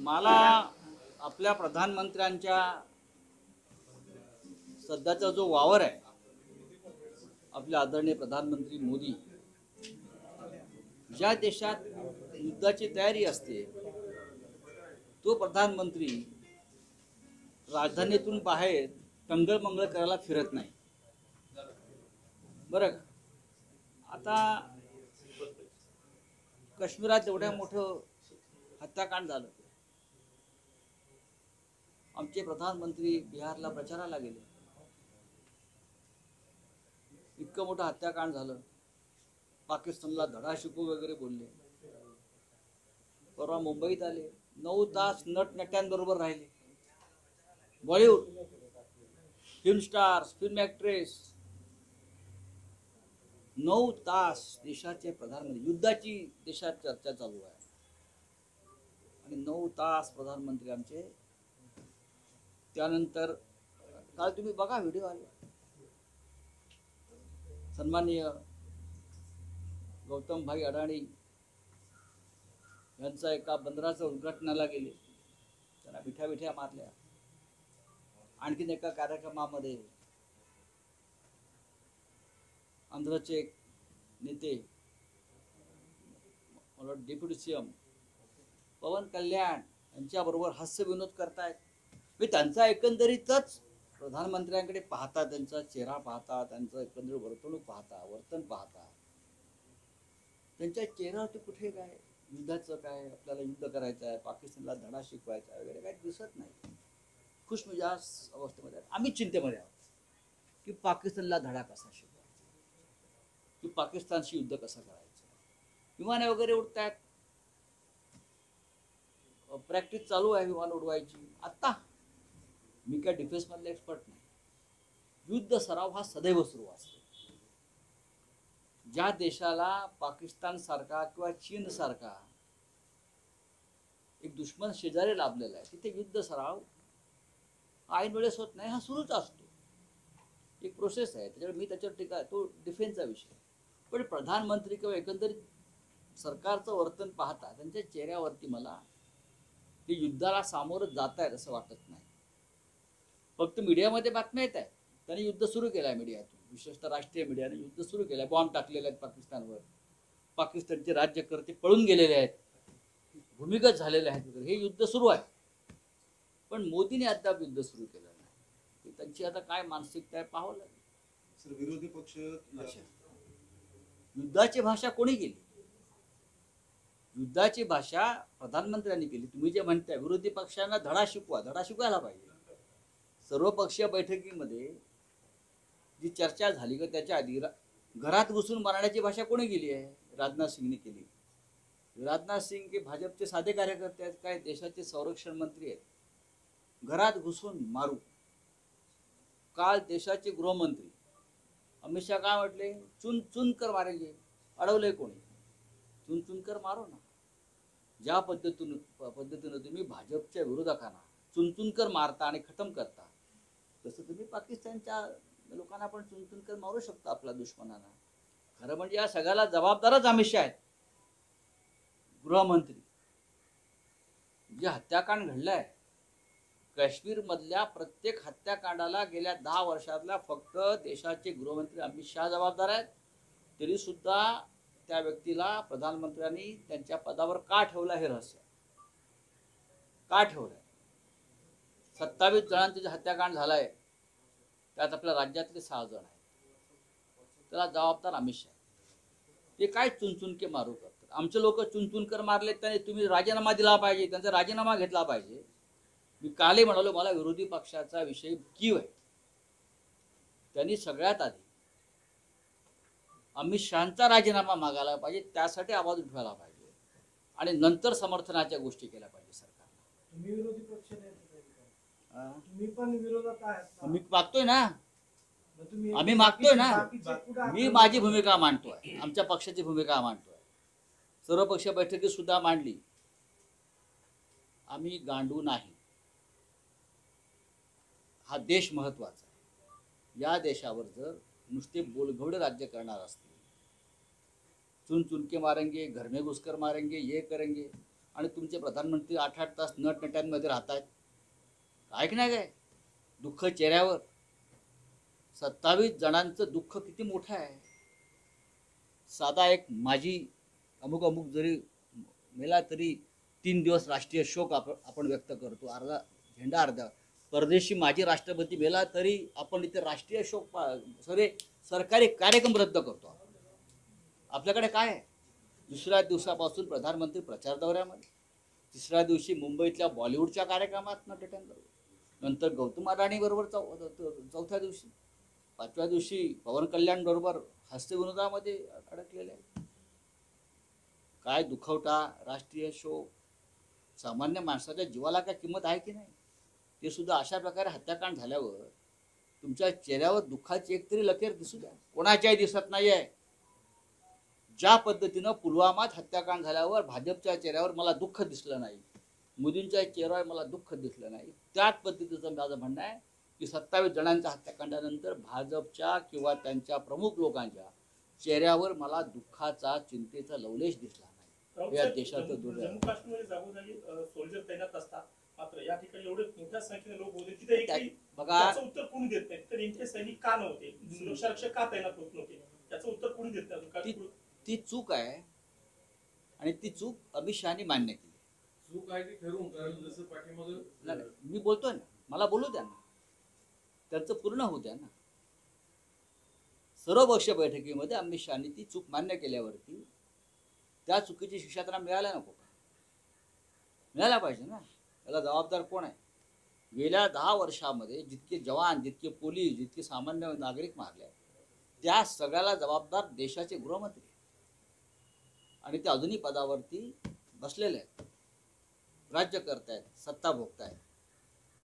मला आपल्या प्रधानमंत्र्यांच्या सध्याचा जो वावर आहे, आपले आदरणीय प्रधानमंत्री मोदी, ज्या देशात युद्धाची तयारी असते तो प्रधानमंत्री राजधानीतून बाहेर टंगळमंगळ करायला फिरत नाही. बरं, आता काश्मीरात एवढ्या मोठं हत्याकांड झालं, आमचे प्रधानमंत्री बिहारला प्रचाराला गेले, इतकं मोठं हत्याकांड झालं, पाकिस्तानला धडा शिकू वगैरे बोलले. परवा मुंबईत आले, 9 तास नटनट्यांबरोबर राहिले. Bollywood film stars, film actress, 9 तास देशाचे प्रधानमंत्री, युद्धाची देशात चर्चा चालू आहे आणि 9 तास प्रधानमंत्री आमचे. त्यानंतर काल तुम्ही बघा व्हिडिओ आले, सन्माननीय गौतम भाई अडाणी यांचा एका बंदराच्या उद्घाटनाला गेले, त्यांना मिठ्या मारल्या. आणखीन एका कार्यक्रमामध्ये आंध्रचे नेते, मला डेप्युटी सीएम पवन कल्याण यांच्याबरोबर हास्य विनोद करतायत. मी त्यांचा एकंदरीतच प्रधानमंत्र्यांकडे पाहता, त्यांचा चेहरा पाहता, त्यांचं एकंदरीत वर्तणूक पाहता, वर्तन पाहता, त्यांच्या चेहऱ्यावरती कुठे काय युद्धाचं काय, आपल्याला युद्ध करायचं आहे, पाकिस्तानला धडा शिकवायचा वगैरे काही दिसत नाही. खुशमिजाज अवस्थेमध्ये आम्ही चिंतेमध्ये आहोत की पाकिस्तानला धडा कसा शिकवायचा, की पाकिस्तानशी युद्ध कसं करायचं. विमाने वगैरे उडत आहेत, प्रॅक्टिस चालू आहे विमान उडवायची. आत्ता मी काय डिफेन्समधले एक्सपर्ट नाही, युद्ध सराव हा सदैव सुरू असतो. ज्या देशाला पाकिस्तान सारखा किंवा चीन सारखा एक दुश्मन शेजारी लाभलेला आहे, तिथे युद्ध सराव ऐन वेळेस होत नाही, हा सुरूच असतो, एक प्रोसेस आहे. त्याच्यावर मी त्याच्यावर टीका, तो डिफेन्सचा विषय. पण प्रधानमंत्री किंवा एकंदरीत सरकारचं वर्तन पाहता त्यांच्या चेहऱ्यावरती मला ते युद्धाला सामोरं जात आहेत असं वाटत नाही. फक्त मीडियामध्ये बातम्या येत आहेत, त्यांनी युद्ध सुरू केलं आहे, मीडियातून विशेषतः राष्ट्रीय मीडियाने युद्ध सुरू केलं आहे, बॉम्ब टाकलेले आहेत पाकिस्तानवर, पाकिस्तानचे राज्यकर्ते पळून गेलेले आहेत, भूमिगत झालेले आहेत वगैरे, हे युद्ध सुरू आहे. पण मोदीने अद्याप युद्ध सुरू केलं नाही. त्यांची आता काय मानसिकता आहे पाहावं लागेल. सर, विरोधी पक्ष युद्धाची भाषा कोणी केली? युद्धाची भाषा प्रधानमंत्र्यांनी केली. तुम्ही जे म्हणताय विरोधी पक्षांना धडा शिकवा, धडा शिकवायला पाहिजे. सर्वपक्षीय बैठकीमध्ये जी चर्चा झाली का त्याच्या आधी घरात घुसून मारण्याची भाषा कोणी केली आहे? राजनाथ सिंगने केली. राजनाथ सिंग हे भाजपचे साधे कार्यकर्ते आहेत, काय देशाचे संरक्षण मंत्री आहेत. घरात घुसून मारू. काल देशाचे गृहमंत्री अमित शहा काय म्हटले? चुन चुन कर मारेंगे. अडवलंय कोणी? चुन चुन कर मारो ना. ज्या पद्धतीनं तुम्ही भाजपच्या विरोधकांना चुन कर मारता आणि खतम करता, तसं तुम्ही पाकिस्तानच्या लोकांना पण चुन कर मारू शकता, आपल्या दुश्मनांना. खरं म्हणजे या सगळ्याला जबाबदारच अमित शहा आहेत, गृहमंत्री. जे हत्याकांड घडलंय काश्मीरमधल्या प्रत्येक हत्याकांडाला गेल्या 10 वर्षातल्या फक्त देशाचे गृहमंत्री अमित शहा जबाबदार आहेत. तरी सुद्धा त्या व्यक्तीला प्रधानमंत्र्यांनी त्यांच्या पदावर का ठेवलं हे रहस्य. का ठेवलंय? 27 जणांचे जे हत्याकांड झालंय त्यात आपल्या राज्यातले 6 जण आहेत. त्याला जबाबदार अमित शहा. ते काय चुनचुन के मारू करतात. आमचे लोक चुनचुन कर मारले, त्याने तुम्ही राजीनामा दिला पाहिजे, त्यांचा राजीनामा घेतला पाहिजे. मी कालही म्हणालो मला विरोधी पक्षाचा विषय कीव आहे. त्यांनी सगळ्यात आधी अमित शहांचा राजीनामा मागायला पाहिजे, त्यासाठी आवाज उठवायला पाहिजे आणि नंतर समर्थनाच्या गोष्टी केल्या पाहिजे सरकारला. तुम्ही विरोधी पक्ष नाही, तुम्ही पण विरोधात आहात. मी मागतोय ना, आम्ही मागतोय ना. मी माझी भूमिका मांडतोय, आमच्या पक्षाची भूमिका मांडतोय, सर्वपक्षीय बैठकीत सुद्धा मांडली. आम्ही गांडू नाही. हा देश महत्वाचा आहे. या देशावर जर नुसते बोलघोडे राज्य करणार असतील, चुन चुन के मारेंगे, घर में घुसकर मारेंगे, ये करेंगे, आणि तुमचे प्रधानमंत्री 8-8 तास नटनट्यांमध्ये राहतात. काय की नाही काय दुःख चेहऱ्यावर. 27 जणांचं दुःख किती मोठं आहे. साधा एक माझी अमुक अमुक जरी मेला तरी 3 दिवस राष्ट्रीय शोक आपण व्यक्त करतो. अर्धा झेंडा अर्धा. परदेशी माजी राष्ट्रपती मेला तरी आपण इथे राष्ट्रीय शोक सरकारी कार्यक्रम रद्द करतो. आपल्याकडे काय आहे. दुसऱ्या दिवसापासून प्रधानमंत्री प्रचार दौऱ्यामध्ये, तिसऱ्या दिवशी मुंबईतल्या बॉलिवूडच्या कार्यक्रमात नटनबरोबर, नंतर गौतम अडाणी बरोबर चौथ्या दिवशी, पाचव्या दिवशी पवन कल्याण बरोबर हास्यविनोदामध्ये अडकलेले आहे. काय दुखवटा, राष्ट्रीय शोक. सामान्य माणसाच्या जीवाला काय किंमत आहे की नाही. ते सुद्धा अशा प्रकारे हत्याकांड झाल्यावर तुमच्या चेहऱ्यावर दुःखाची एक तरी लकीर दिसू द्या. कोणाच्याही दिसत नाही आहे. ज्या पद्धतीनं पुलवामात हत्याकांड झाल्यावर भाजपच्या चेहऱ्यावर मला दुःख दिसलं नाही, मोदींच्या चेहऱ्यावर मला दुःख दिसलं नाही, त्याच पद्धतीचं माझं म्हणणं आहे की 27 जणांच्या हत्याकांडानंतर भाजपच्या किंवा त्यांच्या प्रमुख लोकांच्या चेहऱ्यावर मला दुःखाचा, चिंतेचा लवलेश दिसला नाही. या देशाचं दुर्दैव. जम्मू काश्मीर जागोजागी सोल्जर तैनात असतात, मात्र या ठिकाणी एवढे मोठ्या संख्येने लोक होते तिथे बघा, त्याचं उत्तर कोणी देत नाही. तर इथे सैनिक का नव्हते, सुरक्षा रक्षक का तैनात होत नव्हते, त्याचं उत्तर कोणी देत नाही. ती चूक आहे आणि ती चूक अमित शहानी मान्य केली. चूक आहे ती ठरवून, कारण जसं पाठीमागं मी बोलतोय ना, मला बोलू द्या ना, त्यांचं पूर्ण होऊ द्या ना. सर्वपक्षीय बैठकीमध्ये अमित शहानी ती चूक मान्य केल्यावरती त्या चुकीची शिक्षा त्यांना मिळायला नको का? मिळायला पाहिजे ना. त्याला जबाबदार कोण आहे. गेल्या 10 वर्षामध्ये जितके जवान, जितके पोलीस, जितके सामान्य नागरिक मारले, त्या सगळ्याला जबाबदार देशाचे गृहमंत्री आणि ते अजूनही पदावरती बसलेले आहेत, राज्य करतायत, सत्ता भोगतायत.